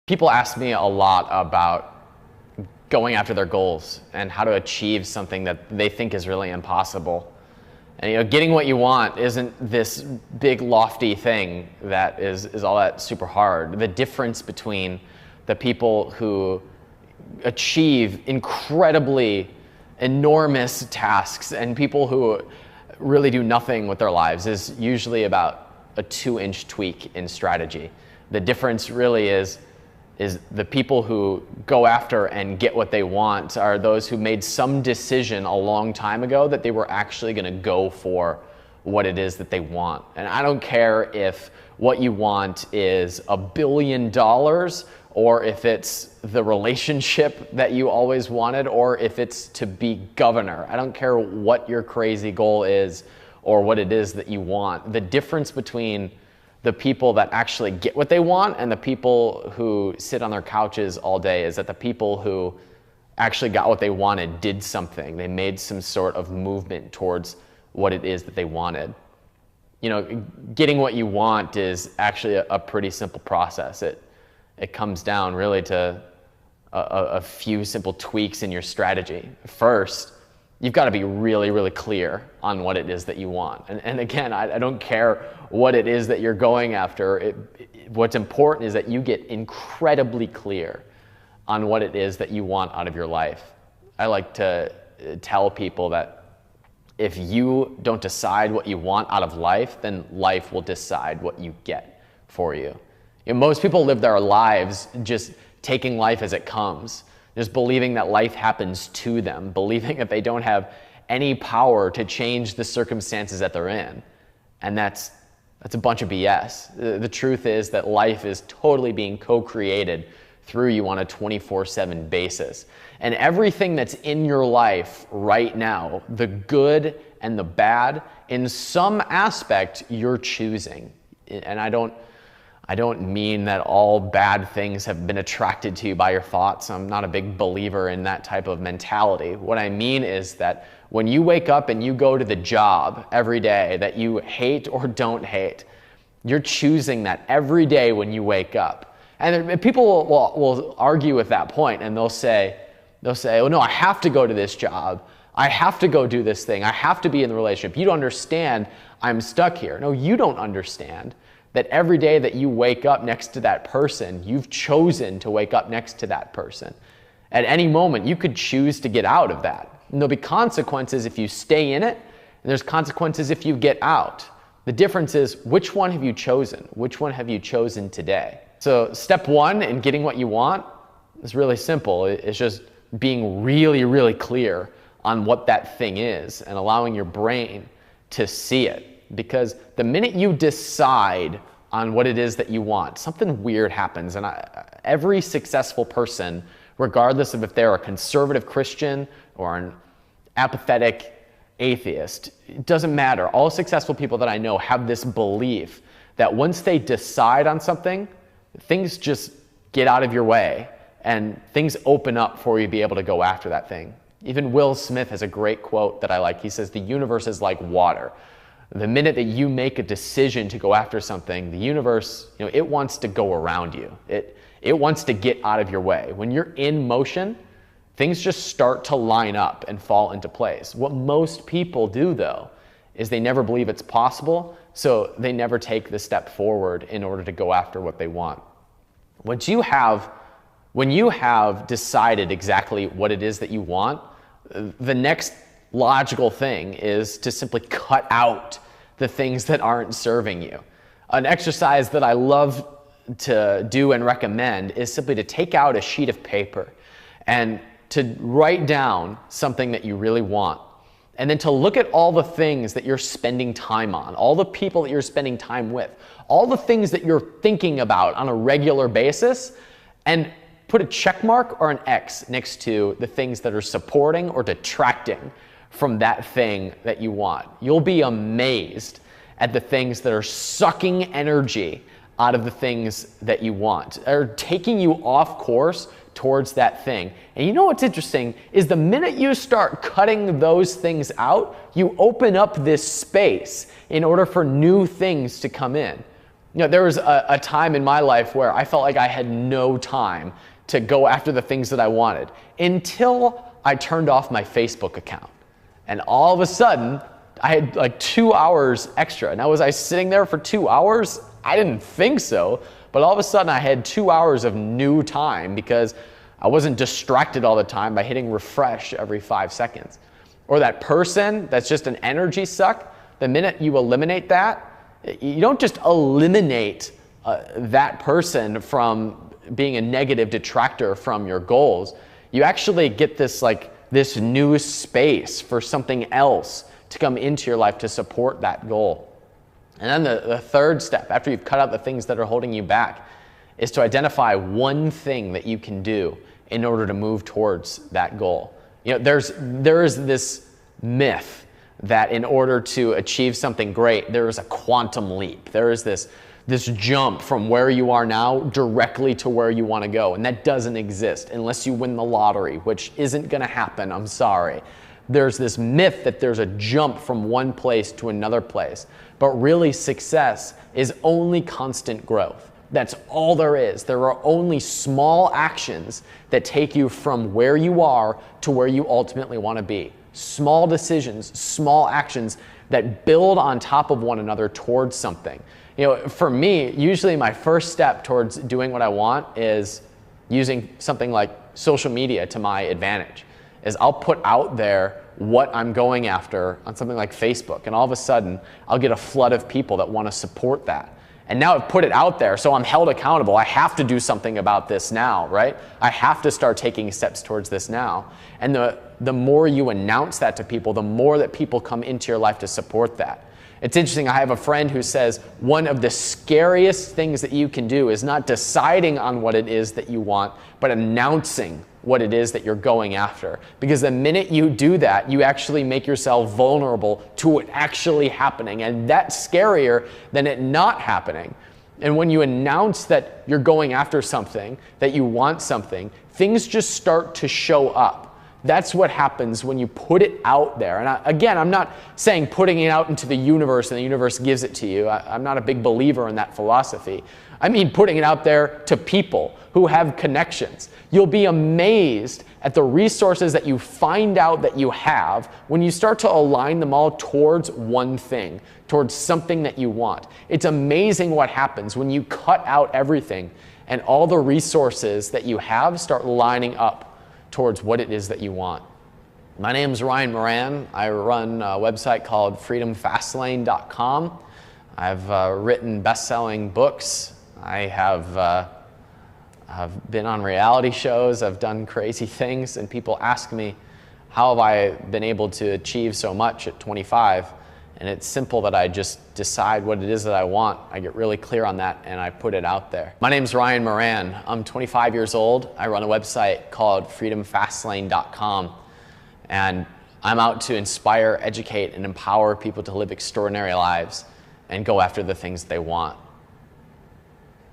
People ask me a lot about going after their goals and how to achieve something that they think is really impossible. And getting what you want isn't this big lofty thing that is all that super hard. The difference between the people who achieve incredibly enormous tasks and people who really do nothing with their lives is usually about a 2-inch tweak in strategy. The difference really is the people who go after and get what they want are those who made some decision a long time ago that they were actually going to go for what it is that they want. And I don't care if what you want is $1 billion or if it's the relationship that you always wanted or if it's to be governor. I don't care what your crazy goal is or what it is that you want. The difference between the people that actually get what they want and the people who sit on their couches all day is that the people who actually got what they wanted did something. They made some sort of movement towards what it is that they wanted. Getting what you want is actually a pretty simple process. It comes down really to a few simple tweaks in your strategy. First, you've got to be really, really clear on what it is that you want. And again, I don't care what it is that you're going after. What's important is that you get incredibly clear on what it is that you want out of your life. I like to tell people that if you don't decide what you want out of life, then life will decide what you get for you. Most people live their lives just taking life as it comes, just believing that life happens to them, believing that they don't have any power to change the circumstances that they're in. And that's a bunch of BS. The truth is that life is totally being co-created through you on a 24/7 basis. And everything that's in your life right now, the good and the bad, in some aspect you're choosing. And I don't mean that all bad things have been attracted to you by your thoughts. I'm not a big believer in that type of mentality. What I mean is that when you wake up and you go to the job every day that you hate or don't hate, you're choosing that every day when you wake up. And people will argue with that point and they'll say, oh no, I have to go to this job. I have to go do this thing. I have to be in the relationship. You don't understand. I'm stuck here. No, you don't understand that every day that you wake up next to that person, you've chosen to wake up next to that person. At any moment, you could choose to get out of that. And there'll be consequences if you stay in it, and there's consequences if you get out. The difference is, which one have you chosen? Which one have you chosen today? So step one in getting what you want is really simple. It's just being really, really clear on what that thing is and allowing your brain to see it. Because the minute you decide on what it is that you want, something weird happens. And every successful person, regardless of if they're a conservative Christian or an apathetic atheist, it doesn't matter. All successful people that I know have this belief that once they decide on something, things just get out of your way and things open up for you to be able to go after that thing. Even Will Smith has a great quote that I like. He says, "The universe is like water." The minute that you make a decision to go after something, the universe, it wants to go around you. It wants to get out of your way. When you're in motion, things just start to line up and fall into place. What most people do, though, is they never believe it's possible, so they never take the step forward in order to go after what they want. When you have decided exactly what it is that you want, the next logical thing is to simply cut out the things that aren't serving you. An exercise that I love to do and recommend is simply to take out a sheet of paper and to write down something that you really want. And then to look at all the things that you're spending time on, all the people that you're spending time with, all the things that you're thinking about on a regular basis, and put a check mark or an X next to the things that are supporting or detracting from that thing that you want. You'll be amazed at the things that are sucking energy out of the things that you want, are taking you off course towards that thing. And you know what's interesting is the minute you start cutting those things out, you open up this space in order for new things to come in. There was a time in my life where I felt like I had no time to go after the things that I wanted until I turned off my Facebook account. And all of a sudden, I had like 2 hours extra. Now, was I sitting there for 2 hours? I didn't think so. But all of a sudden, I had 2 hours of new time because I wasn't distracted all the time by hitting refresh every 5 seconds. Or that person that's just an energy suck, the minute you eliminate that, you don't just eliminate that person from being a negative detractor from your goals. You actually get this new space for something else to come into your life to support that goal. And then the third step, after you've cut out the things that are holding you back, is to identify one thing that you can do in order to move towards that goal. There is this myth that in order to achieve something great, there is a quantum leap. There is this jump from where you are now directly to where you want to go. And that doesn't exist unless you win the lottery, which isn't going to happen. I'm sorry. There's this myth that there's a jump from one place to another place. But really, success is only constant growth. That's all there is. There are only small actions that take you from where you are to where you ultimately want to be. Small decisions, small actions that build on top of one another towards something. For me, usually my first step towards doing what I want is using something like social media to my advantage. Is I'll put out there what I'm going after on something like Facebook, and all of a sudden I'll get a flood of people that want to support that. And now I've put it out there, so I'm held accountable. I have to do something about this now, right? I have to start taking steps towards this now. And the more you announce that to people, the more that people come into your life to support that. It's interesting, I have a friend who says one of the scariest things that you can do is not deciding on what it is that you want, but announcing what it is that you're going after. Because the minute you do that, you actually make yourself vulnerable to it actually happening. And that's scarier than it not happening. And when you announce that you're going after something, that you want something, things just start to show up. That's what happens when you put it out there. And I'm not saying putting it out into the universe and the universe gives it to you. I'm not a big believer in that philosophy. I mean putting it out there to people who have connections. You'll be amazed at the resources that you find out that you have when you start to align them all towards one thing, towards something that you want. It's amazing what happens when you cut out everything and all the resources that you have start lining up towards what it is that you want. My name is Ryan Moran. I run a website called freedomfastlane.com. I've written best-selling books. I have been on reality shows. I've done crazy things, and people ask me, how have I been able to achieve so much at 25? And it's simple that I just decide what it is that I want. I get really clear on that and I put it out there. My name's Ryan Moran. I'm 25 years old. I run a website called freedomfastlane.com. And I'm out to inspire, educate, and empower people to live extraordinary lives and go after the things they want.